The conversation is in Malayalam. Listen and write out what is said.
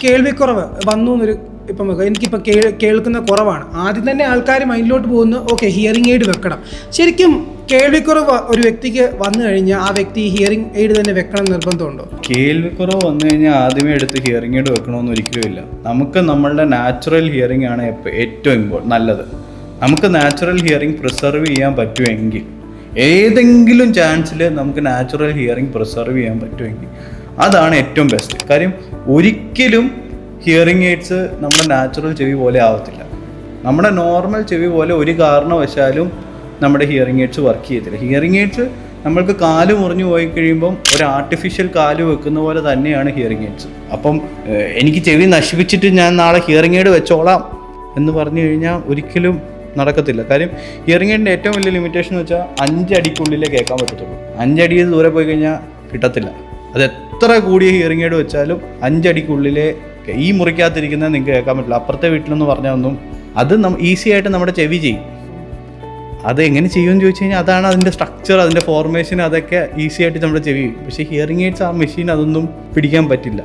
കേൾവിക്കുറവ് വന്നു എന്നൊരു ഇപ്പം എനിക്കിപ്പോൾ കേൾക്കുന്ന കുറവാണ്. ആദ്യം തന്നെ ആൾക്കാർ മൈൻഡിലോട്ട് പോകുന്നു, ഓക്കെ ഹിയറിംഗ് എയ്ഡ് വെക്കണം. ശരിക്കും കേൾവിക്കുറവ് ഒരു വ്യക്തിക്ക് വന്നു കഴിഞ്ഞാൽ ആ വ്യക്തി ഹിയറിംഗ് എയ്ഡ് തന്നെ വെക്കണം നിർബന്ധമുണ്ടോ? കേൾവിക്കുറവ് വന്നു കഴിഞ്ഞാൽ ആദ്യമേ എടുത്ത് ഹിയറിംഗ് എയ്ഡ് വെക്കണമെന്ന് ഒരിക്കലും ഇല്ല. നമുക്ക് നമ്മളുടെ നാച്ചുറൽ ഹിയറിംഗ് ആണ് ഏറ്റവും നല്ലത്. നമുക്ക് നാച്ചുറൽ ഹിയറിംഗ് പ്രിസർവ് ചെയ്യാൻ പറ്റുമെങ്കിൽ, ഏതെങ്കിലും ചാൻസിൽ നമുക്ക് നാച്ചുറൽ ഹിയറിംഗ് പ്രിസർവ് ചെയ്യാൻ പറ്റുമെങ്കിൽ അതാണ് ഏറ്റവും ബെസ്റ്റ്. കാര്യം ഒരിക്കലും ഹിയറിംഗ് എയ്ഡ്സ് നമ്മുടെ നാച്ചുറൽ ചെവി പോലെ ആവത്തില്ല. നമ്മുടെ നോർമൽ ചെവി പോലെ ഒരു കാരണവശാലും നമ്മുടെ ഹിയറിംഗ് എയ്ഡ്സ് വർക്ക് ചെയ്യത്തില്ല. ഹിയറിംഗ് എയ്ഡ്സ് നമ്മൾക്ക് കാല് മുറിഞ്ഞു പോയി കഴിയുമ്പം ഒരു ആർട്ടിഫിഷ്യൽ കാല് വെക്കുന്ന പോലെ തന്നെയാണ് ഹിയറിംഗ് എയ്ഡ്സ്. അപ്പം എനിക്ക് ചെവി നശിപ്പിച്ചിട്ട് ഞാൻ നാളെ ഹിയറിംഗ് എയ്ഡ് വെച്ചോളാം എന്ന് പറഞ്ഞു കഴിഞ്ഞാൽ ഒരിക്കലും നടക്കത്തില്ല. കാര്യം ഹിയറിംഗ് എയ്ഡിൻ്റെ ഏറ്റവും വലിയ ലിമിറ്റേഷൻ എന്ന് വെച്ചാൽ 5 അടിക്കുള്ളിലേ കേൾക്കാൻ പറ്റത്തുള്ളൂ. 5 അടി ദൂരെ പോയി കഴിഞ്ഞാൽ കിട്ടത്തില്ല. അത് എത്ര കൂടിയ ഹിയറിംഗ് എയ്ഡ് വെച്ചാലും 5 അടിക്കുള്ളിലേ ഈ മുറിക്കകത്തിരിക്കുന്നത് നിങ്ങൾക്ക് കേൾക്കാൻ പറ്റില്ല. അപ്പുറത്തെ വീട്ടിലെന്ന് പറഞ്ഞാൽ ഒന്നും അത് ഈസി ആയിട്ട് നമ്മുടെ ചെവി ചെയ്യും. അത് എങ്ങനെ ചെയ്യുമെന്ന് ചോദിച്ചു കഴിഞ്ഞാൽ അതാണ് അതിൻ്റെ സ്ട്രക്ചർ, അതിൻ്റെ ഫോർമേഷൻ, അതൊക്കെ ഈസി ആയിട്ട് നമ്മുടെ ചെവി ചെയ്യും. പക്ഷേ ഹിയറിംഗ് എയ്ഡ്സ് ആ മെഷീൻ അതൊന്നും പിടിക്കാൻ പറ്റില്ല.